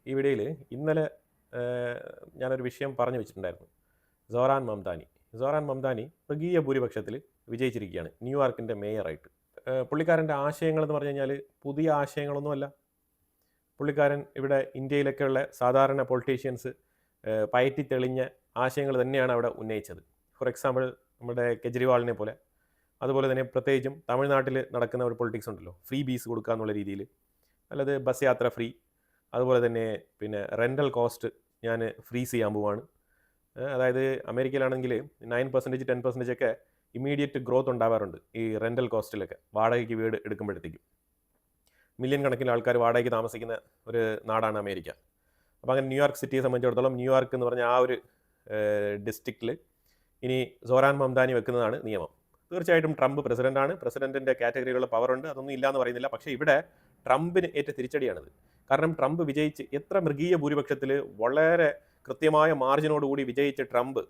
ഈ വീഡിയോയിൽ ഇന്നലെ ഞാനൊരു വിഷയം പറഞ്ഞു വെച്ചിട്ടുണ്ടായിരുന്നു. സോറാൻ മംദാനി. സോറാൻ മംദാനി മൃഗീയ ഭൂരിപക്ഷത്തിൽ വിജയിച്ചിരിക്കുകയാണ് ന്യൂയോർക്കിൻ്റെ മേയറായിട്ട്. പുള്ളിക്കാരൻ്റെ ആശയങ്ങളെന്ന് പറഞ്ഞു കഴിഞ്ഞാൽ പുതിയ ആശയങ്ങളൊന്നുമല്ല. പുള്ളിക്കാരൻ ഇവിടെ ഇന്ത്യയിലൊക്കെയുള്ള സാധാരണ പൊളിറ്റീഷ്യൻസ് പയറ്റി തെളിഞ്ഞ ആശയങ്ങൾ തന്നെയാണ് അവിടെ ഉന്നയിച്ചത്. ഫോർ എക്സാമ്പിൾ നമ്മുടെ കെജ്രിവാളിനെ പോലെ, അതുപോലെ തന്നെ പ്രത്യേകിച്ചും തമിഴ്നാട്ടിൽ നടക്കുന്ന ഒരു പൊളിറ്റിക്സ് ഉണ്ടല്ലോ, ഫ്രീ ബീസ് കൊടുക്കുക എന്നുള്ള രീതിയിൽ, അല്ലാതെ ബസ് യാത്ര ഫ്രീ, അതുപോലെ തന്നെ പിന്നെ റെൻ്റൽ കോസ്റ്റ് ഞാൻ ഫ്രീസ് ചെയ്യാൻ പോവാണ്. അതായത് അമേരിക്കയിലാണെങ്കിൽ 9% 10% ഒക്കെ ഇമ്മീഡിയറ്റ് ഗ്രോത്ത് ഉണ്ടാവാറുണ്ട് ഈ റെൻ്റൽ കോസ്റ്റിലൊക്കെ, വാടകയ്ക്ക് വീട് എടുക്കുമ്പോഴത്തേക്കും. മില്യൺ കണക്കിന് ആൾക്കാർ വാടകയ്ക്ക് താമസിക്കുന്ന ഒരു നാടാണ് അമേരിക്ക. അപ്പോൾ അങ്ങനെ ന്യൂയോർക്ക് സിറ്റിയെ സംബന്ധിച്ചിടത്തോളം ന്യൂയോർക്ക് എന്ന് പറഞ്ഞ ആ ഒരു ഡിസ്ട്രിക്റ്റിൽ ഇനി സോറാൻ മംദാനി വെക്കുന്നതാണ് നിയമം. തീർച്ചയായിട്ടും ട്രംപ് പ്രസിഡൻ്റാണ്, പ്രസിഡൻറ്റിൻ്റെ കാറ്റഗറിയിലുള്ള പവറുണ്ട്, അതൊന്നും ഇല്ലയെന്ന് പറയുന്നില്ല. പക്ഷേ ഇവിടെ ട്രംപിന് ഏറ്റ തിരിച്ചടിയാണിത്. കാരണം ട്രംപ് വിജയിച്ച് എത്ര മൃഗീയ ഭൂരിപക്ഷത്തിൽ വളരെ കൃത്യമായ മാർജിനോടുകൂടി വിജയിച്ച ട്രംപ്,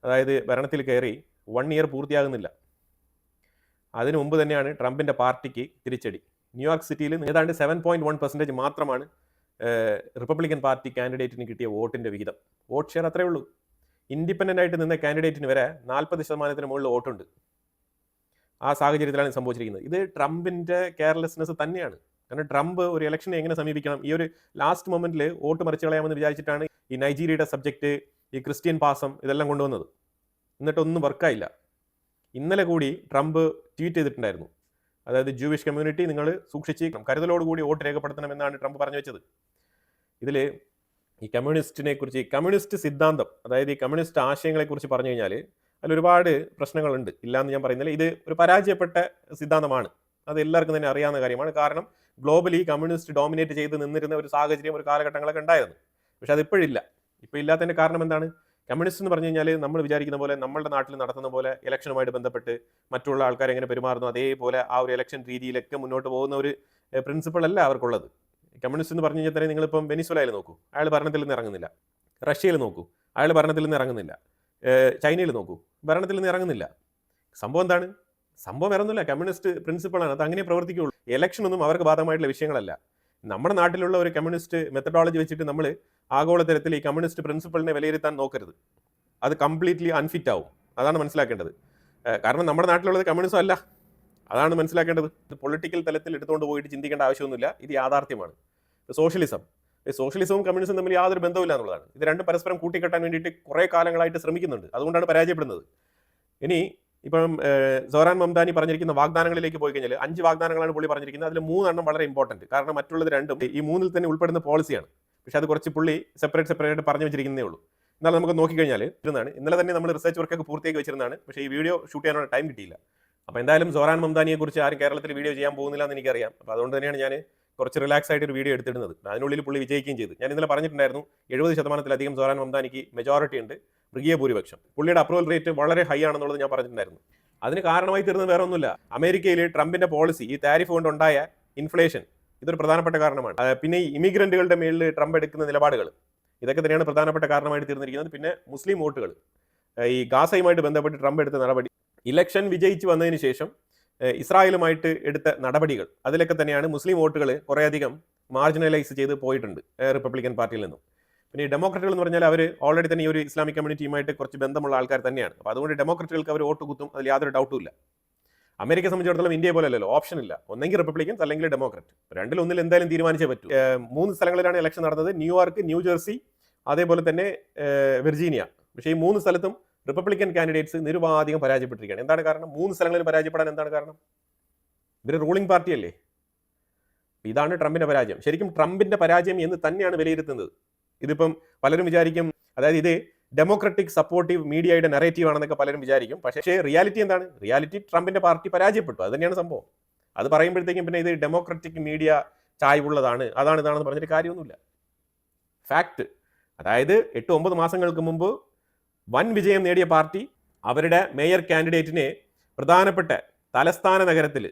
അതായത് ഭരണത്തിൽ കയറി 1 ഇയർ പൂർത്തിയാകുന്നില്ല. അതിനു മുമ്പ് തന്നെയാണ് ട്രംപിൻ്റെ പാർട്ടിക്ക് തിരിച്ചടി. ന്യൂയോർക്ക് സിറ്റിയിൽ ഏതാണ്ട് 7.1% മാത്രമാണ് റിപ്പബ്ലിക്കൻ പാർട്ടി കാൻഡിഡേറ്റിന് കിട്ടിയ വോട്ടിൻ്റെ വിഹിതം. വോട്ട് ഷെയർ അത്രയേ ഉള്ളൂ. ഇൻഡിപെൻഡൻ്റ് ആയിട്ട് നിന്ന കാൻഡിഡേറ്റിന് വരെ 40% മുകളിൽ വോട്ടുണ്ട്. ആ സാഹചര്യത്തിലാണ് സംഭവിച്ചിരിക്കുന്നത്. ഇത് ട്രംപിൻ്റെ കെയർലെസ്നെസ് തന്നെയാണ്. കാരണം ട്രംപ് ഒരു ഇലക്ഷനെ എങ്ങനെ സമീപിക്കണം, ഈ ഒരു ലാസ്റ്റ് മൊമെന്റിൽ വോട്ട് മറിച്ച് കളയാമെന്ന് വിചാരിച്ചിട്ടാണ് ഈ നൈജീരിയയുടെ സബ്ജക്റ്റ്, ഈ ക്രിസ്ത്യൻ പാസം ഇതെല്ലാം കൊണ്ടുവന്നത്. എന്നിട്ടൊന്നും വർക്കായില്ല. ഇന്നലെ കൂടി ട്രംപ് ട്വീറ്റ് ചെയ്തിട്ടുണ്ടായിരുന്നു, അതായത് ജൂവിഷ് കമ്മ്യൂണിറ്റി നിങ്ങൾ സൂക്ഷിച്ച് കരുതലോടുകൂടി വോട്ട് രേഖപ്പെടുത്തണമെന്നാണ് ട്രംപ് പറഞ്ഞു വെച്ചത്. ഇതിൽ ഈ കമ്മ്യൂണിസ്റ്റിനെ കുറിച്ച്, കമ്മ്യൂണിസ്റ്റ് സിദ്ധാന്തം, അതായത് ഈ കമ്മ്യൂണിസ്റ്റ് ആശയങ്ങളെക്കുറിച്ച് പറഞ്ഞു കഴിഞ്ഞാൽ അതിൽ ഒരുപാട് പ്രശ്നങ്ങളുണ്ട്, ഇല്ലയെന്ന് ഞാൻ പറയുന്നില്ല. ഇത് ഒരു പരാജയപ്പെട്ട സിദ്ധാന്തമാണ്, അത് എല്ലാവർക്കും തന്നെ അറിയാവുന്ന കാര്യമാണ്. കാരണം ഗ്ലോബലി കമ്മ്യൂണിസ്റ്റ് ഡോമിനേറ്റ് ചെയ്ത് നിന്നിരുന്ന ഒരു സാഹചര്യം, ഒരു കാലഘട്ടങ്ങളൊക്കെ ഉണ്ടായിരുന്നു. പക്ഷെ അതിപ്പോഴില്ല. ഇപ്പോൾ ഇല്ലാത്തതിൻ്റെ കാരണം എന്താണ്? കമ്മ്യൂണിസ്റ്റ് എന്ന് പറഞ്ഞു കഴിഞ്ഞാൽ നമ്മൾ വിചാരിക്കുന്ന പോലെ, നമ്മുടെ നാട്ടിൽ നടത്തുന്ന പോലെ ഇലക്ഷനുമായിട്ട് ബന്ധപ്പെട്ട് മറ്റുള്ള ആൾക്കാർ എങ്ങനെ പെരുമാറുന്നു അതേപോലെ ആ ഒരു ഇലക്ഷൻ രീതിയിലൊക്കെ മുന്നോട്ട് പോകുന്ന ഒരു പ്രിൻസിപ്പിൾ അല്ല അവർക്കുള്ളത്. കമ്മ്യൂണിസ്റ്റ് എന്ന് പറഞ്ഞു കഴിഞ്ഞാൽ തന്നെ നിങ്ങളിപ്പം വെനിസ്വലയിൽ നോക്കൂ, അയാൾ ഭരണത്തിൽ നിന്ന് ഇറങ്ങുന്നില്ല. റഷ്യയിൽ നോക്കൂ, അയാൾ ഭരണത്തിൽ നിന്ന് ഇറങ്ങുന്നില്ല. ചൈനയിൽ നോക്കൂ, ഭരണത്തിൽ നിന്ന് ഇറങ്ങുന്നില്ല. സംഭവം എന്താണ്? സംഭവം ഇറങ്ങുന്നില്ല. കമ്മ്യൂണിസ്റ്റ് പ്രിൻസിപ്പിളാണ്, അത് അങ്ങനെ പ്രവർത്തിക്കുകയുള്ളൂ. ഇലക്ഷനൊന്നും അവർക്ക് ബാധകമായിട്ടുള്ള വിഷയങ്ങളല്ല. നമ്മുടെ നാട്ടിലുള്ള ഒരു കമ്മ്യൂണിസ്റ്റ് മെത്തഡോളജി വെച്ചിട്ട് നമ്മൾ ആഗോളതലത്തിൽ ഈ കമ്മ്യൂണിസ്റ്റ് പ്രിൻസിപ്പിളിനെ വിലയിരുത്താൻ നോക്കരുത്. അത് കംപ്ലീറ്റ്ലി അൺഫിറ്റ് ആവും. അതാണ് മനസ്സിലാക്കേണ്ടത്. കാരണം നമ്മുടെ നാട്ടിലുള്ളത് കമ്മ്യൂണിസം അല്ല, അതാണ് മനസ്സിലാക്കേണ്ടത്. പൊളിറ്റിക്കൽ തലത്തിൽ എടുത്തുകൊണ്ട് പോയിട്ട് ചിന്തിക്കേണ്ട ആവശ്യമൊന്നുമില്ല. ഇത് യാഥാർത്ഥ്യമാണ്. സോഷ്യലിസവും കമ്മ്യൂണിസം തമ്മിൽ യാതൊരു ബന്ധമില്ല എന്നുള്ളതാണ്. ഇത് രണ്ടും പരസ്പരം കൂട്ടിക്കെട്ടാൻ വേണ്ടിയിട്ട് കുറേ കാലങ്ങളായിട്ട് ശ്രമിക്കുന്നുണ്ട്. അതുകൊണ്ടാണ് പരാജയപ്പെടുന്നത്. ഇനി ഇപ്പം സോറാൻ മംദാനി പറഞ്ഞിരിക്കുന്ന വാഗ്ദാനങ്ങളിലേക്ക് പോയി കഴിഞ്ഞാൽ 5 വാഗ്ദാനങ്ങളാണ് പുള്ളി പറഞ്ഞിരിക്കുന്നത്. അതിൽ 3 എണ്ണം വളരെ ഇമ്പോർട്ടൻറ്റ്. കാരണം മറ്റുള്ളത് രണ്ടും ഈ 3-ൽ തന്നെ ഉൾപ്പെടുന്ന പോളിസിയാണ്. പക്ഷേ അത് കുറച്ച് പുള്ളി സെപ്പറേറ്റ് പറഞ്ഞു വെച്ചിരിക്കുന്നേ ഉള്ളൂ. എന്നാൽ നമുക്ക് നോക്കിക്കഴിഞ്ഞാൽ ഇരുന്നാണ്, ഇന്നലെ തന്നെ നമ്മൾ റിസർച്ച് വർക്കൊക്കെ പൂർത്തിയാക്കി വെച്ചിരുന്നതാണ്. പക്ഷേ ഈ വീഡിയോ ഷൂട്ട് ചെയ്യാനുള്ള ടൈം കിട്ടിയില്ല. അപ്പോൾ എന്തായാലും സോറാൻ മംദാനിയെക്കുറിച്ച് ആരും കേരളത്തിൽ വീഡിയോ ചെയ്യാൻ പോകുന്നില്ല എന്ന് എനിക്കറിയാം. അപ്പോൾ അതുകൊണ്ട് തന്നെയാണ് ഞാൻ കുറച്ച് റിലാക്സ് ആയിട്ട് ഒരു വീഡിയോ എടുത്തിടുന്നത്. അതിനുള്ളിൽ പുള്ളി വിജയിക്കുകയും ചെയ്തു. ഞാൻ ഇന്നലെ പറഞ്ഞിട്ടുണ്ടായിരുന്നു 70%-ലധികം സോറാൻ മംദാനിക്ക് മെജോറിറ്റി ഉണ്ട്, മൃഗീയ ഭൂരിപക്ഷം. പുള്ളിയുടെ അപ്രൂവൽ റേറ്റ് വളരെ ഹൈ ആണെന്നുള്ളത് ഞാൻ പറഞ്ഞിട്ടുണ്ടായിരുന്നു. അതിന് കാരണമായി തീർന്നത് വേറെ ഒന്നുമില്ല. അമേരിക്കയിൽ ട്രംപിന്റെ പോളിസി, ഈ താരിഫ് കൊണ്ടുണ്ടായ ഇൻഫ്ലേഷൻ, ഇതൊരു പ്രധാനപ്പെട്ട കാരണമാണ്. പിന്നെ ഈ ഇമിഗ്രന്റുകളുടെ മേളിൽ ട്രംപ് എടുക്കുന്ന നിലപാടുകൾ, ഇതൊക്കെ തന്നെയാണ് പ്രധാനപ്പെട്ട കാരണമായിട്ട് തീർന്നിരിക്കുന്നത്. പിന്നെ മുസ്ലിം വോട്ടുകൾ, ഈ ഗാസയുമായിട്ട് ബന്ധപ്പെട്ട് ട്രംപ് എടുത്ത നടപടി, ഇലക്ഷൻ വിജയിച്ച് വന്നതിന് ശേഷം ഇസ്രായേലുമായിട്ട് എടുത്ത നടപടികൾ, അതിലൊക്കെ തന്നെയാണ് മുസ്ലിം വോട്ടുകൾ കുറേയധികം മാർജിനലൈസ് ചെയ്ത് പോയിട്ടുണ്ട് റിപ്പബ്ലിക്കൻ പാർട്ടിയിൽ നിന്നും. പിന്നെ ഈ ഡെമോക്രറ്റുകൾ എന്ന് പറഞ്ഞാൽ അവർ ഓൾറെഡി തന്നെ ഈ ഒരു ഇസ്ലാമിക് കമ്മ്യൂണിറ്റിയുമായിട്ട് കുറച്ച് ബന്ധമുള്ള ആൾക്കാർ തന്നെയാണ്. അപ്പോൾ അതുകൊണ്ട് ഡെമോക്രറ്റുകൾക്ക് അവർ വോട്ട് കുത്തും, അതിൽ യാതൊരു ഡൗട്ടും ഇല്ല. അമേരിക്കയെ സംബന്ധിച്ചിടത്തോളം ഇന്ത്യയെ പോലെ അല്ലല്ലോ, ഓപ്ഷൻ ഇല്ല. ഒന്നെങ്കിൽ റിപ്പബ്ലിക്കൻസ് അല്ലെങ്കിൽ ഡെമോക്രറ്റ്, രണ്ടിലൊന്നിൽ എന്തായാലും തീരുമാനിച്ചേ പറ്റൂ. 3 സ്ഥലങ്ങളിലാണ് ഇലക്ഷൻ നടന്നത്, ന്യൂയോർക്ക്, ന്യൂജേഴ്സി, അതേപോലെ തന്നെ വിർജീനിയ. പക്ഷേ ഈ 3 സ്ഥലത്തും റിപ്പബ്ലിക്കൻ കാൻഡിഡേറ്റ്സ് നിരുപാധികം പരാജയപ്പെട്ടിരിക്കുകയാണ്. എന്താണ് കാരണം? 3 സ്ഥലങ്ങളിൽ പരാജയപ്പെടാൻ എന്താണ് കാരണം? ഇവർ റൂളിംഗ് പാർട്ടിയല്ലേ. ഇതാണ് ട്രംപിന്റെ പരാജയം. ശരിക്കും ട്രംപിന്റെ പരാജയം എന്ന് തന്നെയാണ് വിലയിരുത്തുന്നത്. ഇതിപ്പം പലരും വിചാരിക്കും, അതായത് ഇത് ഡെമോക്രാറ്റിക് സപ്പോർട്ടീവ് മീഡിയയുടെ നെറേറ്റീവ് ആണെന്നൊക്കെ പലരും വിചാരിക്കും. പക്ഷേ റിയാലിറ്റി എന്താണ്? റിയാലിറ്റി ട്രംപിന്റെ പാർട്ടി പരാജയപ്പെട്ടു, അത് തന്നെയാണ് സംഭവം. അത് പറയുമ്പോഴത്തേക്കും പിന്നെ ഇത് ഡെമോക്രാറ്റിക് മീഡിയ ചായ്വുള്ളതാണ്, ഇതാണെന്ന് പറഞ്ഞിട്ട് കാര്യമൊന്നുമില്ല. ഫാക്ട്, അതായത് 8-9 മാസങ്ങൾക്ക് മുമ്പ് വൻ വിജയം നേടിയ പാർട്ടി അവരുടെ മേയർ കാൻഡിഡേറ്റിനെ പ്രധാനപ്പെട്ട തലസ്ഥാന നഗരത്തിൽ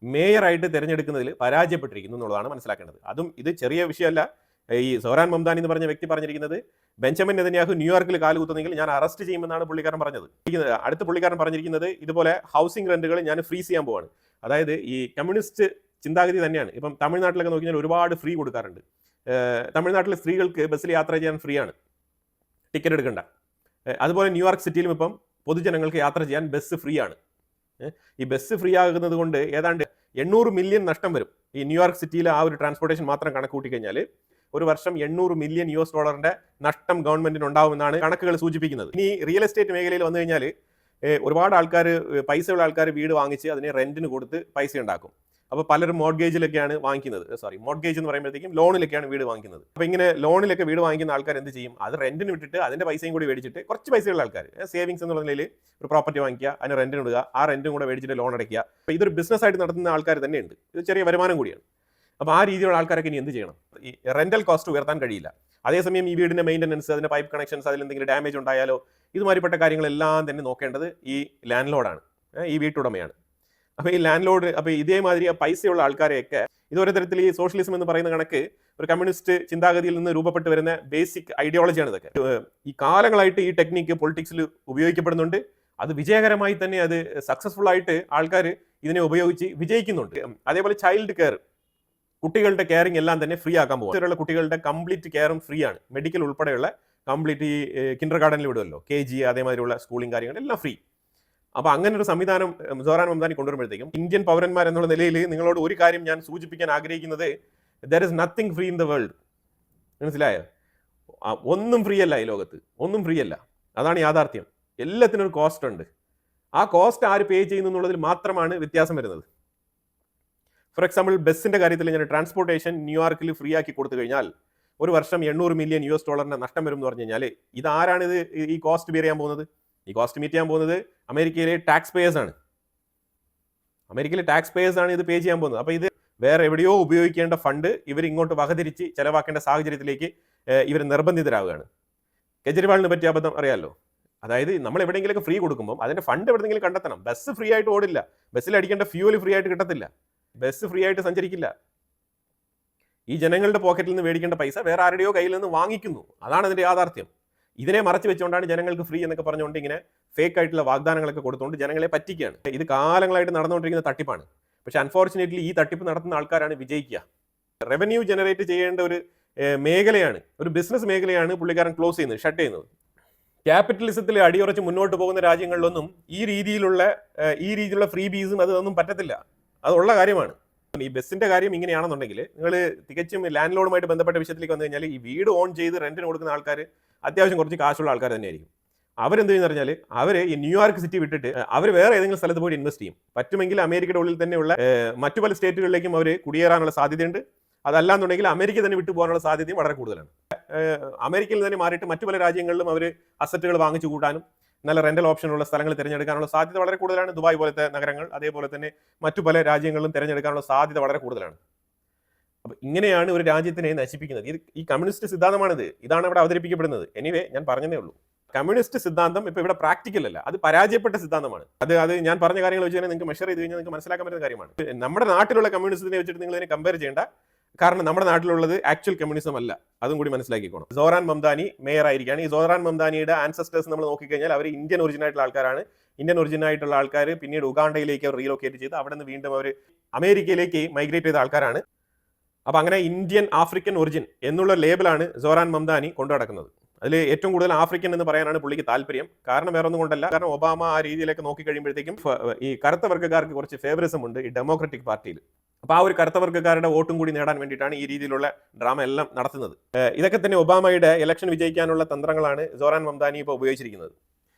മേയറായിട്ട് തിരഞ്ഞെടുക്കുന്നതിൽ പരാജയപ്പെട്ടിരിക്കുന്നു എന്നുള്ളതാണ് മനസ്സിലാക്കേണ്ടത്. അതും ഇത് ചെറിയ വിഷയമല്ല. ഈ സോറാൻ മംദാനി എന്ന് പറഞ്ഞ വ്യക്തി പറഞ്ഞിരിക്കുന്നത്, ബെഞ്ചമിൻ നെതന്യാഹു ന്യൂയോർക്കിൽ കാലുകുത്തുന്നെങ്കിൽ ഞാൻ അറസ്റ്റ് ചെയ്യുമെന്നാണ് പുള്ളിക്കാരൻ പറഞ്ഞത്. അടുത്ത പുള്ളിക്കാരൻ പറഞ്ഞിരിക്കുന്നത് ഇതുപോലെ ഹൗസിംഗ് റെന്റുകൾ ഞാൻ ഫ്രീസ് ചെയ്യാൻ പോവാണ്. അതായത് ഈ കമ്മ്യൂണിസ്റ്റ് ചിന്താഗതി തന്നെയാണ്. ഇപ്പം തമിഴ്നാട്ടിലൊക്കെ നോക്കി കഴിഞ്ഞാൽ ഒരുപാട് ഫ്രീ കൊടുക്കാറുണ്ട്. തമിഴ്നാട്ടിലെ സ്ത്രീകൾക്ക് ബസ്സിൽ യാത്ര ചെയ്യാൻ ഫ്രീ ആണ്, ടിക്കറ്റ് എടുക്കണ്ട. അതുപോലെ ന്യൂയോർക്ക് സിറ്റിയിലും ഇപ്പം പൊതുജനങ്ങൾക്ക് യാത്ര ചെയ്യാൻ ബസ് ഫ്രീ ആണ്. ഈ ബസ് ഫ്രീ ആകുന്നത് കൊണ്ട് ഏതാണ്ട് 800 മില്യൺ നഷ്ടം വരും. ഈ ന്യൂയോർക്ക് സിറ്റിയിലെ ആ ഒരു ട്രാൻസ്പോർട്ടേഷൻ മാത്രം കണക്ക് കൂട്ടി കഴിഞ്ഞാൽ ഒരു വർഷം $800 മില്യൺ നഷ്ടം ഗവൺമെന്റിന് ഉണ്ടാവുമെന്നാണ് കണക്കുകൾ സൂചിപ്പിക്കുന്നത്. ഇനി റിയൽ എസ്റ്റേറ്റ് മേഖലയിൽ വന്നു കഴിഞ്ഞാൽ ഒരുപാട് ആൾക്കാർ, പൈസയുള്ള ആൾക്കാർ വീട് വാങ്ങിച്ച് അതിനെ റെന്റിന് കൊടുത്ത് പൈസ ഉണ്ടാക്കും. അപ്പോൾ പലരും മോർഗേജിലൊക്കെയാണ് വാങ്ങിക്കുന്നത്. മോർഗേജ് എന്ന് പറയുമ്പോഴത്തേക്കും ലോണിലൊക്കെയാണ് വീട് വാങ്ങിക്കുന്നത്. അപ്പോൾ ഇങ്ങനെ ലോണിലൊക്കെ വീട് വാങ്ങിക്കുന്ന ആൾക്കാർ എന്ത് ചെയ്യും? അത് റെന്റിന് വിട്ടിട്ട് അതിന്റെ പൈസയും കൂടി മേടിച്ചിട്ട്, കുറച്ച് പൈസയുള്ള ആൾക്കാർ സേവിങ്സ് എന്നുള്ള നിലയിൽ ഒരു പ്രോപ്പർട്ടി വാങ്ങിക്കുക, അതിന് റെന്റിന് ഇടുക, ആ റെന്റും കൂടെ മേടിച്ചിട്ട് ലോൺ അടയ്ക്കുക. അപ്പോൾ ഇതൊരു ബിസിനസ് ആയിട്ട് നടത്തുന്ന ആൾക്കാർ തന്നെയുണ്ട്. ഇത് ചെറിയ വരുമാനം കൂടിയാണ്. അപ്പോൾ ആ രീതിയിലുള്ള ആൾക്കാരൊക്കെ ഇനി എന്ത് ചെയ്യണം? ഈ റെന്റൽ കോസ്റ്റ് ഉയർത്താൻ കഴിയില്ല. അതേസമയം ഈ വീടിന്റെ മെയിൻ്റനൻസ്, അതിന്റെ പൈപ്പ് കണക്ഷൻസ്, അതിൽ എന്തെങ്കിലും ഡാമേജ് ഉണ്ടായാലോ ഇതുമാതിരിപ്പെട്ട കാര്യങ്ങളെല്ലാം തന്നെ നോക്കേണ്ടത് ഈ ലാൻഡ് ലോഡാണ്, ഈ വീട്ടുടമയാണ്. അപ്പോൾ ഈ ലാൻഡ് ലോഡ്, അപ്പോൾ ഇതേമാതിരി പൈസയുള്ള ആൾക്കാരെയൊക്കെ ഇതൊരു തരത്തിൽ ഈ സോഷ്യലിസം എന്ന് പറയുന്ന കണക്ക് ഒരു കമ്മ്യൂണിസ്റ്റ് ചിന്താഗതിയിൽ നിന്ന് രൂപപ്പെട്ട് വരുന്ന ബേസിക് ഐഡിയോളജിയാണ് ഇതൊക്കെ. ഈ കാലങ്ങളായിട്ട് ഈ ടെക്നിക്ക് പൊളിറ്റിക്സിൽ ഉപയോഗിക്കപ്പെടുന്നുണ്ട്. അത് വിജയകരമായി തന്നെ അത് സക്സസ്ഫുൾ ആയിട്ട് ആൾക്കാർ ഇതിനെ ഉപയോഗിച്ച് വിജയിക്കുന്നുണ്ട്. അതേപോലെ ചൈൽഡ് കെയർ, കുട്ടികളുടെ കെയറിങ് എല്ലാം തന്നെ ഫ്രീ ആക്കാൻ പോകും. കുട്ടികളുടെ കംപ്ലീറ്റ് കെയറും ഫ്രീ ആണ്. മെഡിക്കൽ ഉൾപ്പെടെയുള്ള കംപ്ലീറ്റ് ഈ കിൻഡർ ഗാർഡനിൽ വിടുമല്ലോ, KG അതേമാതിരിയുള്ള സ്കൂളിംഗ് കാര്യങ്ങളെല്ലാം ഫ്രീ. അപ്പോൾ അങ്ങനെ ഒരു സംവിധാനം സോഹ്റാൻ മംദാനി കൊണ്ടുവരുമ്പോഴത്തേക്കും ഇന്ത്യൻ പൗരന്മാർ എന്നുള്ള നിലയിൽ നിങ്ങളോട് ഒരു കാര്യം ഞാൻ സൂചിപ്പിക്കാൻ ആഗ്രഹിക്കുന്നത്, there is nothing free in the world. മനസ്സിലായോ? ഒന്നും ഫ്രീ അല്ല ഈ ലോകത്ത്, ഒന്നും ഫ്രീ അല്ല. അതാണ് യാഥാർത്ഥ്യം. എല്ലാത്തിനും ഒരു കോസ്റ്റ് ഉണ്ട്. ആ കോസ്റ്റ് ആര് പേ ചെയ്യുന്നു എന്നുള്ളതിൽ മാത്രമാണ് വ്യത്യാസം വരുന്നത്. ഫോർ എക്സാമ്പിൾ, ബസ്സിന്റെ കാര്യത്തിൽ ഞാൻ ട്രാൻസ്പോർട്ടേഷൻ ന്യൂയോർക്കിൽ ഫ്രീ ആക്കി കൊടുത്തു കഴിഞ്ഞാൽ ഒരു വർഷം $800 മില്യൺ നഷ്ടം വരും എന്ന് പറഞ്ഞു കഴിഞ്ഞാൽ ഇതാരാണ് ഈ കോസ്റ്റ് ബിയർ ചെയ്യാൻ പോകുന്നത്? ഈ കോസ്റ്റ് മീറ്റ് ചെയ്യാൻ പോകുന്നത് അമേരിക്കയിലെ ടാക്സ് പേയേഴ്സ് ആണ്. അമേരിക്കയിലെ ടാക്സ് പേയേഴ്സ് ആണ് ഇത് പേ ചെയ്യാൻ പോകുന്നത്. അപ്പോൾ ഇത് വേറെ എവിടെയോ ഉപയോഗിക്കേണ്ട ഫണ്ട് ഇവർ ഇങ്ങോട്ട് വകതിരിച്ച് ചെലവാക്കേണ്ട സാഹചര്യത്തിലേക്ക് ഇവർ നിർബന്ധിതരാവുകയാണ്. കെജ്രിവാളിനെ പറ്റിയ അബദ്ധം അറിയാമല്ലോ. അതായത് നമ്മൾ എവിടെയെങ്കിലൊക്കെ ഫ്രീ കൊടുക്കുമ്പോൾ അതിന്റെ ഫണ്ട് എവിടെയെങ്കിലും കണ്ടെത്തണം. ബസ് ഫ്രീ ആയിട്ട് ഓടില്ല, ബസ്സിൽ അടിക്കേണ്ട ഫ്യൂവൽ ഫ്രീ ആയിട്ട് കിട്ടത്തില്ല, ബസ് ഫ്രീ ആയിട്ട് സഞ്ചരിക്കില്ല. ഈ ജനങ്ങളുടെ പോക്കറ്റിൽ നിന്ന് മേടിക്കേണ്ട പൈസ വേറെ ആരുടെയോ കയ്യിൽ നിന്ന് വാങ്ങിക്കുന്നു. അതാണ് അതിന്റെ യാഥാർത്ഥ്യം. ഇതിനെ മറച്ചു വെച്ചുകൊണ്ടാണ് ജനങ്ങൾക്ക് ഫ്രീ എന്നൊക്കെ പറഞ്ഞുകൊണ്ട് ഇങ്ങനെ ഫേക്ക് ആയിട്ടുള്ള വാഗ്ദാനങ്ങളൊക്കെ കൊടുത്തുകൊണ്ട് ജനങ്ങളെ പറ്റിക്കുകയാണ്. ഇത് കാലങ്ങളായിട്ട് നടന്നുകൊണ്ടിരിക്കുന്ന തട്ടിപ്പാണ്. പക്ഷെ അൺഫോർച്ചുനേറ്റ്ലി ഈ തട്ടിപ്പ് നടത്തുന്ന ആൾക്കാരാണ് വിജയിക്കുക. റവന്യൂ ജനറേറ്റ് ചെയ്യേണ്ട ഒരു മേഖലയാണ്, ഒരു ബിസിനസ് മേഖലയാണ് പുള്ളിക്കാരൻ ക്ലോസ് ചെയ്യുന്നത്, ഷട്ട് ചെയ്യുന്നത്. ക്യാപിറ്റലിസത്തിൽ അടിയുറച്ച് മുന്നോട്ട് പോകുന്ന രാജ്യങ്ങളിലൊന്നും ഈ രീതിയിലുള്ള ഫ്രീ ബീസും അതൊന്നും പറ്റത്തില്ല. അതുള്ള കാര്യമാണ്. ഈ ബസ്സിന്റെ കാര്യം ഇങ്ങനെയാണെന്നുണ്ടെങ്കിൽ നിങ്ങൾ തികച്ചും ലാൻഡ് ലോഡുമായിട്ട് ബന്ധപ്പെട്ട വിഷയത്തിലേക്ക് വന്നു കഴിഞ്ഞാൽ ഈ വീട് ഓൺ ചെയ്ത് റെന്റിന് കൊടുക്കുന്ന ആൾക്കാർ അത്യാവശ്യം കുറച്ച് കാശുള്ള ആൾക്കാർ തന്നെയായിരിക്കും. അവരെന്ത് ചെയ്യുന്ന പറഞ്ഞാൽ അവർ ഈ ന്യൂയോർക്ക് സിറ്റി വിട്ടിട്ട് അവർ വേറെ ഏതെങ്കിലും സ്ഥലത്ത് പോയി ഇൻവെസ്റ്റ് ചെയ്യും. പറ്റുമെങ്കിൽ അമേരിക്കയുടെ ഉള്ളിൽ തന്നെയുള്ള മറ്റു പല സ്റ്റേറ്റുകളിലേക്കും അവർ കുടിയേറാനുള്ള സാധ്യതയുണ്ട്. അതല്ലാന്നുണ്ടെങ്കിൽ അമേരിക്ക തന്നെ വിട്ടു പോകാനുള്ള സാധ്യതയും വളരെ കൂടുതലാണ്. അമേരിക്കയിൽ തന്നെ മാറിയിട്ട് മറ്റു പല രാജ്യങ്ങളിലും അവർ അസറ്റുകൾ വാങ്ങിച്ചു കൂട്ടാനും നല്ല റെന്റൽ ഓപ്ഷനുള്ള സ്ഥലങ്ങൾ തിരഞ്ഞെടുക്കാനുള്ള സാധ്യത വളരെ കൂടുതലാണ്. ദുബായ് പോലത്തെ നഗരങ്ങൾ, അതേപോലെ തന്നെ മറ്റു പല രാജ്യങ്ങളിലും തിരഞ്ഞെടുക്കാനുള്ള സാധ്യത വളരെ കൂടുതലാണ്. അപ്പൊ ഇങ്ങനെയാണ് ഒരു രാജ്യത്തിനെ നശിപ്പിക്കുന്നത്. ഈ കമ്മ്യൂണിസ്റ്റ് സിദ്ധാന്തമാണിത്. ഇതാണ് ഇവിടെ അവതരിപ്പിക്കപ്പെടുന്നത്. എനിവേ, ഞാൻ പറഞ്ഞതേ ഉള്ളൂ. കമ്മ്യൂണിസ്റ്റ് സിദ്ധാന്തം ഇപ്പൊ ഇവിടെ പ്രാക്ടിക്കൽ അല്ല, അത് പരാജയപ്പെട്ട സിദ്ധാന്തമാണ്. അത് ഞാൻ പറഞ്ഞ കാര്യങ്ങൾ വെച്ച് തന്നെ നിങ്ങൾക്ക് മെഷർ ചെയ്ത് കഴിഞ്ഞാൽ നിങ്ങൾക്ക് മനസ്സിലാക്കാൻ പറ്റുന്ന കാര്യമാണ്. നമ്മുടെ നാട്ടിലുള്ള കമ്മ്യൂണിസത്തിനെ വെച്ചിട്ട് നിങ്ങൾ ഇതിനെ കമ്പയർ ചെയ്യേണ്ട. കാരണം നമ്മുടെ നാട്ടിലുള്ളത് ആക്ച്വൽ കമ്മ്യൂണിസം അല്ല, അതും കൂടി മനസ്സിലാക്കിക്കോണം. സോഹ്റാൻ മംദാനി മേയർ ആയിരിക്കുകയാണ്. ഈ സോഹ്റാൻ മംദാനിയുടെ ആൻസസ്റ്റേഴ്സ് നമ്മൾ നോക്കിക്കഴിഞ്ഞാൽ അവർ ഇന്ത്യൻ ഒറിജിൻ ആയിട്ടുള്ള ആൾക്കാരാണ്. ഇന്ത്യൻ ഒറിജിൻ ആയിട്ടുള്ള ആൾക്കാർ പിന്നീട് ഉഗാണ്ടയിലേക്ക് അവർ റീലൊക്കേറ്റ് ചെയ്ത് അവിടെ നിന്ന് വീണ്ടും അവർ അമേരിക്കയിലേക്ക് മൈഗ്രേറ്റ് ചെയ്ത ആൾക്കാരാണ്. അപ്പൊ അങ്ങനെ ഇന്ത്യൻ ആഫ്രിക്കൻ ഒറിജിൻ എന്നുള്ള ലേബലാണ് സോഹ്റാൻ മംദാനി കൊണ്ടു നടക്കുന്നത്. അതിൽ ഏറ്റവും കൂടുതൽ ആഫ്രിക്കൻ എന്ന് പറയാനാണ് പുള്ളിക്ക് താല്പര്യം. കാരണം വേറെ ഒന്നും കൊണ്ടല്ല, കാരണം ഒബാമ ആ രീതിയിലേക്ക് നോക്കി കഴിയുമ്പോഴത്തേക്കും ഈ കറുത്ത വർഗ്ഗക്കാർക്ക് കുറച്ച് ഫേവറിസം ഉണ്ട് ഈ ഡെമോക്രാറ്റിക് പാർട്ടിയിൽ. അപ്പൊ ആ ഒരു കറുത്ത വർഗ്ഗക്കാരുടെ വോട്ടും കൂടി നേടാൻ വേണ്ടിയിട്ടാണ് ഈ രീതിയിലുള്ള ഡ്രാമ എല്ലാം നടത്തുന്നത്. ഇതൊക്കെ തന്നെ ഒബാമയുടെ ഇലക്ഷൻ വിജയിക്കാനുള്ള തന്ത്രങ്ങളാണ് സോഹ്റാൻ മംദാനി ഇപ്പോൾ ഉപയോഗിച്ചിരിക്കുന്നത്.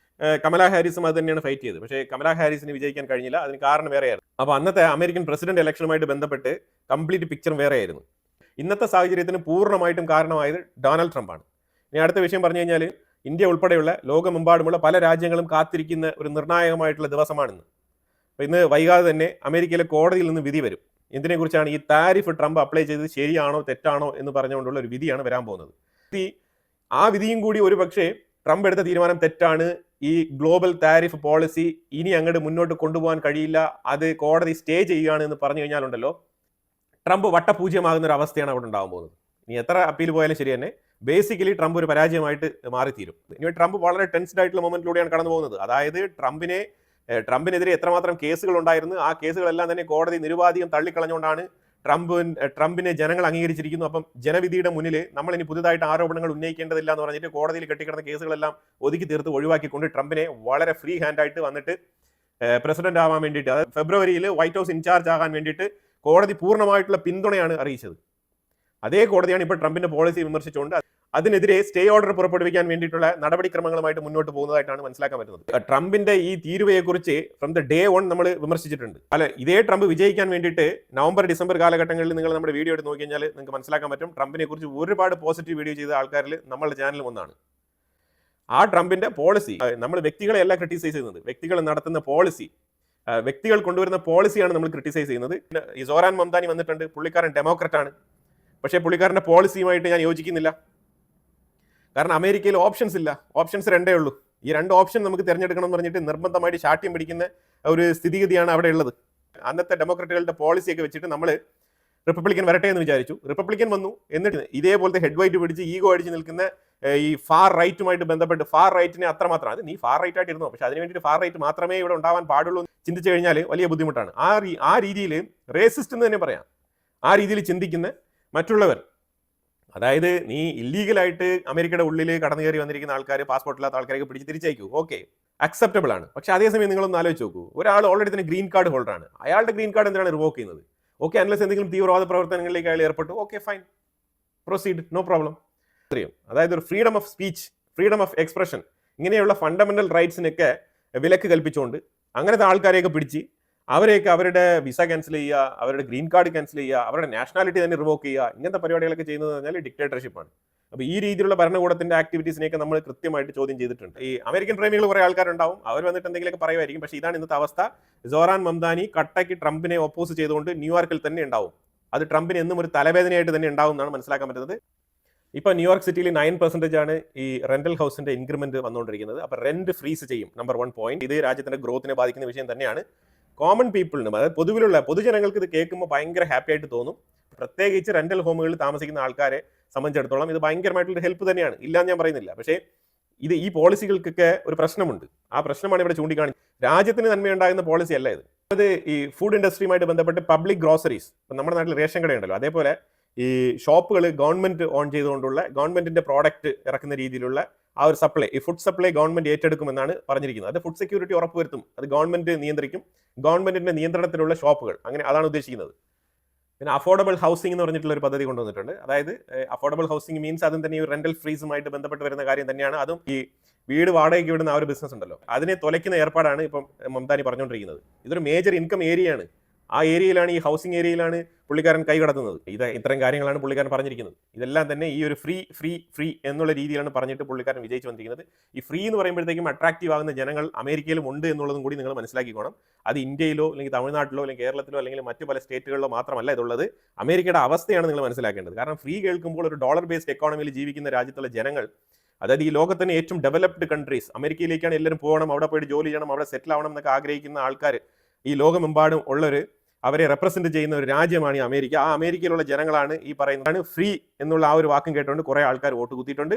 കമലാ ഹാരിസും അത് തന്നെയാണ് ഫൈറ്റ് ചെയ്തത്. പക്ഷേ കമലാ ഹാരിസിന് വിജയിക്കാൻ കഴിഞ്ഞില്ല. അതിന് കാരണം വേറെയായിരുന്നു. അപ്പോൾ അന്നത്തെ അമേരിക്കൻ പ്രസിഡന്റ് ഇലക്ഷനുമായിട്ട് ബന്ധപ്പെട്ട് കംപ്ലീറ്റ് പിക്ചർ വേറെയായിരുന്നു. ഇന്നത്തെ സാഹചര്യത്തിന് പൂർണ്ണമായിട്ടും കാരണമായത് ഡൊണാൾഡ് ട്രംപാണ്. ഇനി അടുത്ത വിഷയം പറഞ്ഞു കഴിഞ്ഞാൽ ഇന്ത്യ ഉൾപ്പെടെയുള്ള ലോകമെമ്പാടുമുള്ള പല രാജ്യങ്ങളും കാത്തിരിക്കുന്ന ഒരു നിർണായകമായിട്ടുള്ള ദിവസമാണിന്ന്. അപ്പോൾ ഇന്ന് വൈകാതെ തന്നെ അമേരിക്കയിലെ കോടതിയിൽ നിന്ന് വിധി വരും. എന്തിനെക്കുറിച്ചാണ്? ഈ താരിഫ് ട്രംപ് അപ്ലൈ ചെയ്തത് ശരിയാണോ തെറ്റാണോ എന്ന് പറഞ്ഞുകൊണ്ടുള്ള ഒരു വിധിയാണ് വരാൻ പോകുന്നത്. ആ വിധിയും കൂടി ഒരു പക്ഷേ ട്രംപ് എടുത്ത തീരുമാനം തെറ്റാണ്, ഈ ഗ്ലോബൽ താരിഫ് പോളിസി ഇനി അങ്ങോട്ട് മുന്നോട്ട് കൊണ്ടുപോകാൻ കഴിയില്ല, അത് കോടതി സ്റ്റേ ചെയ്യുകയാണ് എന്ന് പറഞ്ഞു കഴിഞ്ഞാലുണ്ടല്ലോ, ട്രംപ് വട്ടപൂജ്യമാകുന്ന ഒരു അവസ്ഥയാണ് അവിടെ ഉണ്ടാകാൻ പോകുന്നത്. ഇനി എത്ര അപ്പീൽ പോയാലും ശരി തന്നെ ബേസിക്കലി ട്രംപ് ഒരു പരാജയമായിട്ട് മാറിത്തീരും. ഇനി ട്രംപ് വളരെ ടെൻസ്ഡ് ആയിട്ടുള്ള മൊമെന്റിലൂടെയാണ് കടന്നു പോകുന്നത്. അതായത് ട്രംപിനെതിരെ എത്രമാത്രം കേസുകൾ ഉണ്ടായിരുന്നു, ആ കേസുകളെല്ലാം തന്നെ കോടതി നിരുപാധികം തള്ളിക്കളഞ്ഞുകൊണ്ടാണ് ട്രംപിനെ ജനങ്ങൾ അംഗീകരിച്ചിരിക്കുന്നു. അപ്പം ജനവിധിയുടെ മുന്നിൽ നമ്മൾ ഇനി പുതുതായിട്ട് ആരോപണങ്ങൾ ഉന്നയിക്കേണ്ടതില്ല എന്ന് പറഞ്ഞിട്ട് കോടതിയിൽ കെട്ടിക്കിടന്ന കേസുകളെല്ലാം ഒതുക്കി തീർത്ത് ഒഴിവാക്കിക്കൊണ്ട് ട്രംപിനെ വളരെ ഫ്രീ ഹാൻഡായിട്ട് വന്നിട്ട് പ്രസിഡന്റ് ആവാൻ വേണ്ടിയിട്ട്, അതായത് ഫെബ്രുവരിയിൽ വൈറ്റ് ഹൗസ് ഇൻചാർജ് ആകാൻ വേണ്ടിയിട്ട് കോടതി പൂർണ്ണമായിട്ടുള്ള പിന്തുണയാണ് അറിയിച്ചത്. അതേ കോടതിയാണ് ഇപ്പോൾ ട്രംപിന്റെ പോളിസി വിമർശിച്ചുകൊണ്ട് അതിനെതിരെ സ്റ്റേ ഓർഡർ പുറപ്പെടുവിക്കാൻ വേണ്ടിയിട്ടുള്ള നടപടിക്രമങ്ങളുമായിട്ട് മുന്നോട്ട് പോകുന്നതായിട്ടാണ് മനസ്സിലാക്കാൻ പറ്റുന്നത്. ട്രംപിന്റെ ഈ തീരുവയെക്കുറിച്ച് ഫ്രം ദ ഡേ വൺ നമ്മൾ വിമർശിച്ചിട്ടുണ്ട്. ഇതേ ട്രംപ് വിജയിക്കാൻ വേണ്ടിയിട്ട് നവംബർ ഡിസംബർ കാലഘട്ടങ്ങളിൽ നിങ്ങൾ നമ്മുടെ വീഡിയോ എടുത്ത് നോക്കി കഴിഞ്ഞാൽ നിങ്ങൾക്ക് മനസ്സിലാക്കാൻ പറ്റും. ട്രംപിനെ കുറിച്ച് ഒരുപാട് പോസിറ്റീവ് വീഡിയോ ചെയ്ത ആൾക്കാരിൽ നമ്മളുടെ ചാനലും ഒന്നാണ്. ആ ട്രംപിന്റെ പോളിസി, നമ്മൾ വ്യക്തികളെയല്ല ക്രിട്ടിസൈസ് ചെയ്യുന്നത്, വ്യക്തികൾ നടത്തുന്ന പോളിസി, വ്യക്തികൾ കൊണ്ടുവരുന്ന പോളിസിയാണ് നമ്മൾ ക്രിട്ടിസൈസ് ചെയ്യുന്നത്. ഈ സോറാൻ മംദാനി വന്നിട്ടുണ്ട്, പുള്ളിക്കാരൻ ഡെമോക്രറ്റ് ആണ്. പക്ഷേ പുള്ളിക്കാരൻ്റെ പോളിസിയുമായിട്ട് ഞാൻ യോജിക്കുന്നില്ല. കാരണം അമേരിക്കയിൽ ഓപ്ഷൻസ് ഇല്ല, ഓപ്ഷൻസ് രണ്ടേ ഉള്ളൂ. ഈ രണ്ട് ഓപ്ഷൻ നമുക്ക് തിരഞ്ഞെടുക്കണം എന്ന് പറഞ്ഞിട്ട് നിർബന്ധമായിട്ട് ശാഠ്യം പിടിക്കുന്ന ഒരു സ്ഥിതിഗതിയാണ് അവിടെ ഉള്ളത്. അന്നത്തെ ഡെമോക്രറ്റുകളുടെ പോളിസിയൊക്കെ വെച്ചിട്ട് നമ്മൾ റിപ്പബ്ലിക്കൻ വരട്ടെ എന്ന് വിചാരിച്ചു. റിപ്പബ്ലിക്കൻ വന്നു, എന്നിട്ട് ഇതേപോലത്തെ ഹെഡ് വൈറ്റ് പിടിച്ച് ഈഗോ അടിച്ച് നിൽക്കുന്ന ഈ ഫാർ റൈറ്റുമായിട്ട് ബന്ധപ്പെട്ട് ഫാർ റൈറ്റിനെ അത്രമാത്രം, അത് നീ ഫാർ റൈറ്റ് ആയിട്ട് ഇരുന്നോ, പക്ഷെ അതിന് വേണ്ടിയിട്ട് ഫാർ റൈറ്റ് മാത്രമേ ഇവിടെ ഉണ്ടാവാൻ പാടുള്ളൂ എന്ന് ചിന്തിച്ചു കഴിഞ്ഞാൽ വലിയ ബുദ്ധിമുട്ടാണ്. ആ രീതിയിൽ റേസിസ്റ്റ് എന്ന് തന്നെ പറയാം. ആ രീതിയിൽ ചിന്തിക്കുന്ന മറ്റുള്ളവർ, അതായത് നീ ഇല്ലീഗലായിട്ട് അമേരിക്കയുടെ ഉള്ളിൽ കടന്നു കയറി വന്നിരിക്കുന്ന ആൾക്കാർ, പാസ്പോർട്ട് ഇല്ലാത്ത ആൾക്കാരൊക്കെ പിടിച്ച് തിരിച്ചയക്കൂ, ഓക്കെ, അക്സെപ്റ്റബിൾ ആണ്. പക്ഷേ അതേസമയം നിങ്ങളൊന്ന് ആലോചിച്ച് നോക്കൂ, ഒരാൾ ഓൾറെഡി തന്നെ ഗ്രീൻ കാർഡ് ഹോൾഡറാണ്, അയാളുടെ ഗ്രീൻ കാർഡ് എന്തിനാണ് റിവോക്ക് ചെയ്യുന്നത്? ഓക്കെ, അൻലെസ് എന്തെങ്കിലും തീവ്രവാദ പ്രവർത്തനങ്ങളിലേക്ക് അയാൾ ഏർപ്പെട്ടു, okay fine, proceed, no problem. അതായത് ഒരു freedom of speech, freedom of expression, ഇങ്ങനെയുള്ള ഫണ്ടമെന്റൽ റൈറ്റ്സിനൊക്കെ വിലക്ക് കൽപ്പിച്ചുകൊണ്ട് അങ്ങനത്തെ ആൾക്കാരെയൊക്കെ പിടിച്ച് അവരെയൊക്കെ അവരുടെ വിസ ക്യാൻസൽ ചെയ്യുക, അവരുടെ ഗ്രീൻ കാർഡ് ക്യാൻസൽ ചെയ്യുക, അവരുടെ നാഷണാലിറ്റി തന്നെ റിവോക്ക് ചെയ്യുക, ഇങ്ങനത്തെ പരിപാടികളൊക്കെ ചെയ്യുന്നത് പറഞ്ഞാൽ ഡിക്റ്റേറ്റർഷിപ്പാണ്. അപ്പോൾ ഈ രീതിയിലുള്ള ഭരണകൂടത്തിന്റെ ആക്ടിവിറ്റീസിനെയൊക്കെ നമ്മൾ കൃത്യമായിട്ട് ചോദ്യം ചെയ്തിട്ടുണ്ട്. ഈ അമേരിക്കൻ പ്രേമികൾ കുറേ ആൾക്കാരുണ്ടാവും, അവർ വന്നിട്ട് എന്തെങ്കിലുമൊക്കെ പറയുമായിരിക്കും. പക്ഷേ ഇതാണ് ഇന്നത്തെ അവസ്ഥ. സോറാൻ മംദാനി കട്ടയ്ക്ക് ട്രംപിനെ ഒപ്പോസ് ചെയ്തുകൊണ്ട് ന്യൂയോർക്കിൽ തന്നെ ഉണ്ടാവും. അത് ട്രംപിന് എന്നും ഒരു തലവേദനയായിട്ട് തന്നെ ഉണ്ടാവും എന്നാണ് മനസ്സിലാക്കാൻ പറ്റുന്നത്. ഇപ്പോൾ ന്യൂയോർക്ക് സിറ്റിയിൽ 9% ആണ് ഈ റെന്റൽ ഹൗസിന്റെ ഇൻക്രിമെന്റ് വന്നുകൊണ്ടിരിക്കുന്നത്. അപ്പോൾ റെന്റ് ഫ്രീസ് ചെയ്യും, നമ്പർ 1 പോയിന്റ്. ഇത് രാജ്യത്തിന്റെ ഗ്രോത്തിനെ ബാധിക്കുന്ന വിഷയം തന്നെയാണ്. കോമൺ പീപ്പിളിനും, അതായത് പൊതുവിലുള്ള പൊതുജനങ്ങൾക്ക് ഇത് കേൾക്കുമ്പോൾ ഭയങ്കര ഹാപ്പി ആയിട്ട് തോന്നും. പ്രത്യേകിച്ച് റെന്റൽ ഹോമുകളിൽ താമസിക്കുന്ന ആൾക്കാരെ സംബന്ധിച്ചിടത്തോളം ഇത് ഭയങ്കരമായിട്ടുള്ള ഹെൽപ്പ് തന്നെയാണ്, ഇല്ലാന്ന് ഞാൻ പറയുന്നില്ല. പക്ഷേ ഈ പോളിസികൾക്കൊക്കെ ഒരു പ്രശ്നമുണ്ട്. ആ പ്രശ്നമാണ് ഇവിടെ ചൂണ്ടിക്കാണിക്കുന്നത്. രാജ്യത്തിന് നന്മയുണ്ടാകുന്ന പോളിസി അല്ല ഇത്. അത് ഈ ഫുഡ് ഇൻഡസ്ട്രിയുമായിട്ട് ബന്ധപ്പെട്ട് പബ്ലിക് ഗ്രോസറീസ്, ഇപ്പം നമ്മുടെ നാട്ടിൽ റേഷൻ കടയുണ്ടല്ലോ, അതേപോലെ ഈ ഷോപ്പുകൾ ഗവൺമെന്റ് ഓൺ ചെയ്തുകൊണ്ടുള്ള ഗവൺമെന്റിന്റെ പ്രോഡക്റ്റ് ഇറക്കുന്ന രീതിയിലുള്ള ആ ഒരു സപ്ലൈ, ഈ ഫുഡ് സപ്ലൈ ഗവൺമെന്റ് ഏറ്റെടുക്കുമെന്നാണ് പറഞ്ഞിരിക്കുന്നത്. അത് ഫുഡ് സെക്യൂരിറ്റി ഉറപ്പുവരുത്തും, അത് ഗവൺമെന്റ് നിയന്ത്രിക്കും, ഗവൺമെന്റിന്റെ നിയന്ത്രണത്തിലുള്ള ഷോപ്പുകൾ, അങ്ങനെ അതാണ് ഉദ്ദേശിക്കുന്നത്. പിന്നെ അഫോർഡബിൾ ഹൗസിംഗ് എന്ന് പറഞ്ഞിട്ടുള്ള ഒരു പദ്ധതി കൊണ്ടുവന്നിട്ടുണ്ട്. അതായത് അഫോർഡബിൾ ഹൗസിംഗ് മീൻസ് അതും തന്നെ ഈ റെന്റൽ ഫ്രീസുമായിട്ട് ബന്ധപ്പെട്ട് വരുന്ന കാര്യം തന്നെയാണ്. അതും ഈ വീട് വാടകയ്ക്ക് വിടുന്ന ആ ഒരു ബിസിനസ് ഉണ്ടല്ലോ, അതിനെ തുലയ്ക്കുന്ന ഏർപ്പാടാണ് ഇപ്പം മംദാനി പറഞ്ഞുകൊണ്ടിരിക്കുന്നത്. ഇതൊരു മേജർ ഇൻകം ഏരിയയാണ്. ആ ഏരിയയിലാണ്, ഈ ഹൗസിംഗ് ഏരിയയിലാണ് പുള്ളിക്കാരൻ കൈകടത്തുന്നത്. ഇത്തരം കാര്യങ്ങളാണ് പുള്ളിക്കാരൻ പറഞ്ഞിരിക്കുന്നത്. ഇതെല്ലാം തന്നെ ഈ ഒരു ഫ്രീ എന്നുള്ള രീതിയിലാണ് പറഞ്ഞിട്ട് പുള്ളിക്കാരൻ വിജയിച്ചു വന്നിരിക്കുന്നത്. ഈ ഫ്രീ എന്ന് പറയുമ്പോഴത്തേക്കും അട്രാക്റ്റീവ് ആകുന്ന ജനങ്ങൾ അമേരിക്കയിലും ഉണ്ട് എന്നുള്ളതും കൂടി നിങ്ങൾ മനസ്സിലാക്കിക്കോണം. അത് ഇന്ത്യയിലോ അല്ലെങ്കിൽ തമിഴ്നാട്ടിലോ അല്ലെങ്കിൽ കേരളത്തിലോ അല്ലെങ്കിൽ മറ്റു പല സ്റ്റേറ്റുകളിലോ മാത്രമല്ല ഇതുള്ളത്. അമേരിക്കയുടെ അവസ്ഥയാണ് നിങ്ങൾ മനസ്സിലാക്കേണ്ടത്. കാരണം ഫ്രീ കേൾക്കുമ്പോൾ ഒരു ഡോളർ ബേസ്ഡ് എക്കോണമിയിൽ ജീവിക്കുന്ന രാജ്യത്തുള്ള ജനങ്ങൾ, അതായത് ഈ ലോകത്തിന് ഏറ്റവും ഡെവലപ്ഡ് കൺട്രീസ്, അമേരിക്കയിലേക്കാണ് എല്ലാവരും പോകണം, അവിടെ പോയിട്ട് ജോലി ചെയ്യണം, അവിടെ സെറ്റിൽ ആവണം എന്നൊക്കെ ആഗ്രഹിക്കുന്ന ആൾക്കാർ ഈ ലോകമെമ്പാടും ഉള്ളൊരു, അവരെ റെപ്രസെന്റ് ചെയ്യുന്ന ഒരു രാജ്യമാണ് ഈ അമേരിക്ക. ആ അമേരിക്കയിലുള്ള ജനങ്ങളാണ് ഈ പറയുന്നതാണ് ഫ്രീ എന്നുള്ള ആ ഒരു വാക്കും കേട്ടുകൊണ്ട് കുറേ ആൾക്കാർ വോട്ട് കുത്തിയിട്ടുണ്ട്.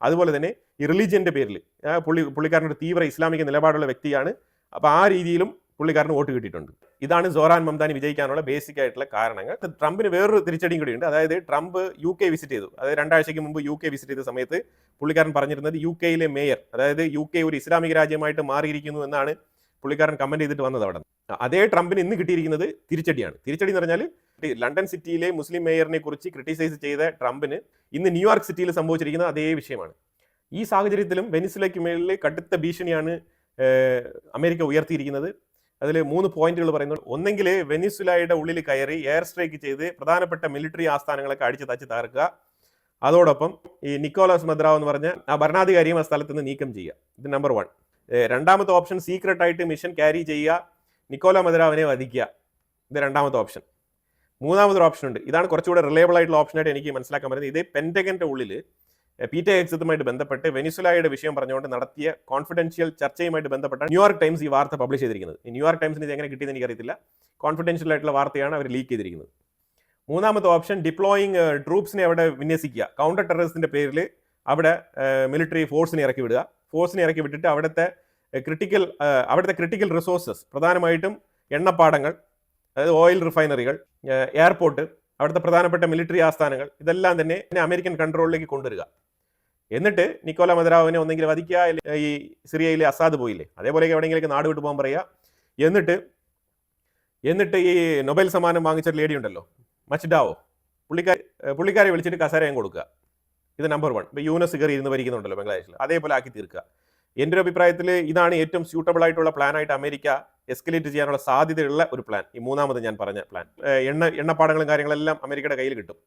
അതുപോലെ തന്നെ ഈ റിലീജിയന്റെ പേരിൽ പുള്ളിക്കാരൻ ഒരു തീവ്ര ഇസ്ലാമിക നിലപാടുള്ള വ്യക്തിയാണ്. അപ്പോൾ ആ രീതിയിലും പുള്ളിക്കാരന് വോട്ട് കിട്ടിയിട്ടുണ്ട്. ഇതാണ് സോറാൻ മംദാനി വിജയിക്കാനുള്ള ബേസിക് ആയിട്ടുള്ള കാരണങ്ങൾ. ട്രംപിന് വേറൊരു തിരിച്ചടിയും കൂടിയുണ്ട്. അതായത് ട്രംപ് UK വിസിറ്റ് ചെയ്തു. അതായത് 2 ആഴ്ചയ്ക്ക് മുമ്പ് UK വിസിറ്റ് ചെയ്ത സമയത്ത് പുള്ളിക്കാരൻ പറഞ്ഞിരുന്നത് UK മേയർ, അതായത് UK ഒരു ഇസ്ലാമിക രാജ്യമായിട്ട് മാറിയിരിക്കുന്നു എന്നാണ് പുള്ളിക്കാരൻ കമന്റ് ചെയ്തിട്ട് വന്നത് അവിടെ. അതേ ട്രംപിന് ഇന്ന് കിട്ടിയിരിക്കുന്നത് തിരിച്ചടിയാണ്. തിരിച്ചടി എന്ന് പറഞ്ഞാൽ ലണ്ടൻ സിറ്റിയിലെ മുസ്ലിം മേയറിനെ കുറിച്ച് ക്രിട്ടിസൈസ് ചെയ്ത ട്രംപിന് ഇന്ന് ന്യൂയോർക്ക് സിറ്റിയിൽ സംഭവിച്ചിരിക്കുന്ന അതേ വിഷയമാണ്. ഈ സാഹചര്യത്തിലും വെനിസുലയ്ക്ക് മേളിൽ കടുത്ത ഭീഷണിയാണ് അമേരിക്ക ഉയർത്തിയിരിക്കുന്നത്. അതിൽ 3 പോയിന്റുകൾ പറയുന്നു. ഒന്നെങ്കിൽ വെനിസുലയുടെ ഉള്ളിൽ കയറി എയർ സ്ട്രൈക്ക് ചെയ്ത് പ്രധാനപ്പെട്ട മിലിറ്ററി ആസ്ഥാനങ്ങളൊക്കെ അടിച്ച് തച്ച് തകർക്കുക. അതോടൊപ്പം ഈ നിക്കോളാസ് മദ്രാവ് എന്ന് പറഞ്ഞ ആ ഭരണാധികാരിയും ആ സ്ഥലത്ത് നിന്ന് നീക്കം ചെയ്യുക. ഇത് നമ്പർ 1. രണ്ടാമത്തെ ഓപ്ഷൻ സീക്രട്ട് ആയിട്ട് മിഷൻ ക്യാരി ചെയ്യുക, നിക്കോല മദ്രാവിനെ വധിക്കുക. ഇത് രണ്ടാമത്തെ ഓപ്ഷൻ. മൂന്നാമതൊരു ഓപ്ഷൻ ഉണ്ട്. ഇതാണ് കുറച്ചുകൂടെ റിലയബിൾ ആയിട്ടുള്ള ഓപ്ഷനായിട്ട് എനിക്ക് മനസ്സിലാക്കാൻ പറ്റുന്നത്. ഇത് പെന്റഗന്റെ ഉള്ളിൽ PTX ബന്ധപ്പെട്ട് വെനിസുലയുടെ വിഷയം പറഞ്ഞുകൊണ്ട് നടത്തിയ കോൺഫിഡൻഷ്യൽ ചർച്ചയുമായിട്ട് ബന്ധപ്പെട്ട ന്യൂയോർക്ക് ടൈംസ് ഈ വാർത്ത പബ്ലിഷ് ചെയ്തിരിക്കുന്നത്. ഈ ന്യൂയോർക്ക് ടൈംസിന് ഇത് എങ്ങനെ കിട്ടിയെന്ന് എനിക്കറിയത്തില്ല. കോൺഫിഡൻഷ്യൽ ആയിട്ടുള്ള വാർത്തയാണ് അവർ ലീക്ക് ചെയ്തിരിക്കുന്നത്. മൂന്നാമത്തെ ഓപ്ഷൻ ഡിപ്ലോയിങ് ട്രൂപ്സിനെ അവിടെ വിന്യസിക്കുക, കൗണ്ടർ ടെററിസത്തിന്റെ പേരിൽ അവിടെ മിലിറ്ററി ഫോഴ്സിനെ ഇറക്കി വിടുക. ഫോഴ്സിനെ ഇറക്കി വിട്ടിട്ട് അവിടുത്തെ ക്രിട്ടിക്കൽ റിസോഴ്സസ്, പ്രധാനമായിട്ടും എണ്ണപ്പാടങ്ങൾ, അതായത് ഓയിൽ റിഫൈനറികൾ, എയർപോർട്ട്, അവിടുത്തെ പ്രധാനപ്പെട്ട മിലിറ്ററി ആസ്ഥാനങ്ങൾ, ഇതെല്ലാം തന്നെ അമേരിക്കൻ കൺട്രോളിലേക്ക് കൊണ്ടുവരിക. എന്നിട്ട് നിക്കോല മദുറാവിനെ ഒന്നെങ്കിൽ വധിക്കുക, ഈ സിറിയയിലെ അസാദ് പോയില്ലേ അതേപോലെ എവിടെയെങ്കിലേക്ക് നാട് വിട്ടു പോകാൻ പറയുക. എന്നിട്ട് ഈ നൊബേൽ സമ്മാനം വാങ്ങിച്ച ലേഡി ഉണ്ടല്ലോ, മച്ഡാവോ, പുള്ളിക്കാരെ വിളിച്ചിട്ട് കസേരയും കൊടുക്കുക. ഇത് നമ്പർ 1. ഇപ്പോൾ യൂനസ് കയറി ഇരുന്ന് ഭരിക്കുന്നുണ്ടല്ലോ ബംഗ്ലാദേശിൽ, അതേപോലെ ആക്കി തീർക്കുക. എൻ്റെ ഒരു അഭിപ്രായത്തിൽ ഇതാണ് ഏറ്റവും സ്യൂട്ടബിൾ ആയിട്ടുള്ള പ്ലാനായിട്ട് അമേരിക്ക എസ്കലേറ്റ് ചെയ്യാനുള്ള സാധ്യതയുള്ള ഒരു പ്ലാൻ. ഈ മൂന്നാമത് ഞാൻ പറഞ്ഞ പ്ലാൻ, എണ്ണപ്പാടങ്ങളും കാര്യങ്ങളെല്ലാം അമേരിക്കയുടെ കയ്യിൽ കിട്ടും.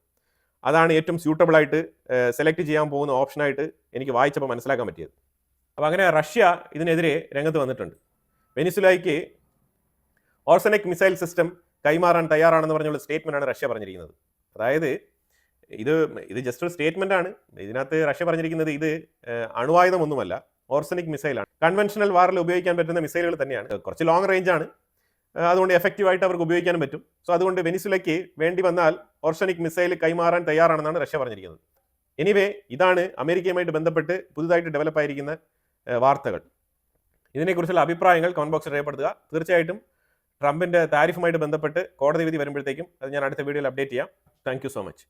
അതാണ് ഏറ്റവും സ്യൂട്ടബിൾ ആയിട്ട് സെലക്ട് ചെയ്യാൻ പോകുന്ന ഓപ്ഷനായിട്ട് എനിക്ക് വായിച്ചപ്പോൾ മനസ്സിലാക്കാൻ പറ്റിയത്. അപ്പോൾ അങ്ങനെ റഷ്യ ഇതിനെതിരെ രംഗത്ത് വന്നിട്ടുണ്ട്. വെനിസുലയ്ക്ക് ഓർസനിക് മിസൈൽ സിസ്റ്റം കൈമാറാൻ തയ്യാറാണെന്ന് പറഞ്ഞുള്ള സ്റ്റേറ്റ്മെൻ്റാണ് റഷ്യ പറഞ്ഞിരിക്കുന്നത്. അതായത് ഇത് ജസ്റ്റ് ഒരു സ്റ്റേറ്റ്മെൻ്റ് ആണ്. ഇതിനകത്ത് റഷ്യ പറഞ്ഞിരിക്കുന്നത് ഇത് അണുവായുധമൊന്നുമല്ല, ഓർസനിക് മിസൈലാണ്. കൺവെൻഷണൽ വാറിൽ ഉപയോഗിക്കാൻ പറ്റുന്ന മിസൈലുകൾ തന്നെയാണ്. കുറച്ച് ലോങ് റേഞ്ച് ആണ്, അതുകൊണ്ട് എഫക്റ്റീവായിട്ട് അവർക്ക് ഉപയോഗിക്കാനും പറ്റും. സോ അതുകൊണ്ട് വെനിസുലയ്ക്ക് വേണ്ടി വന്നാൽ ഓർസനിക് മിസൈൽ കൈമാറാൻ തയ്യാറാണെന്നാണ് റഷ്യ പറഞ്ഞിരിക്കുന്നത്. എനിവേ, ഇതാണ് അമേരിക്കയുമായിട്ട് ബന്ധപ്പെട്ട് പുതുതായിട്ട് ഡെവലപ്പ് ആയിരിക്കുന്ന വാർത്തകൾ. ഇതിനെക്കുറിച്ചുള്ള അഭിപ്രായങ്ങൾ കമന്റ് ബോക്സിൽ രേഖപ്പെടുത്തുക. തീർച്ചയായിട്ടും ട്രംപിൻ്റെ താരിഫുമായിട്ട് ബന്ധപ്പെട്ട് കോടതി വിധി വരുമ്പോഴത്തേക്കും അത് ഞാൻ അടുത്ത വീഡിയോയിൽ അപ്ഡേറ്റ് ചെയ്യാം. Thank you so much.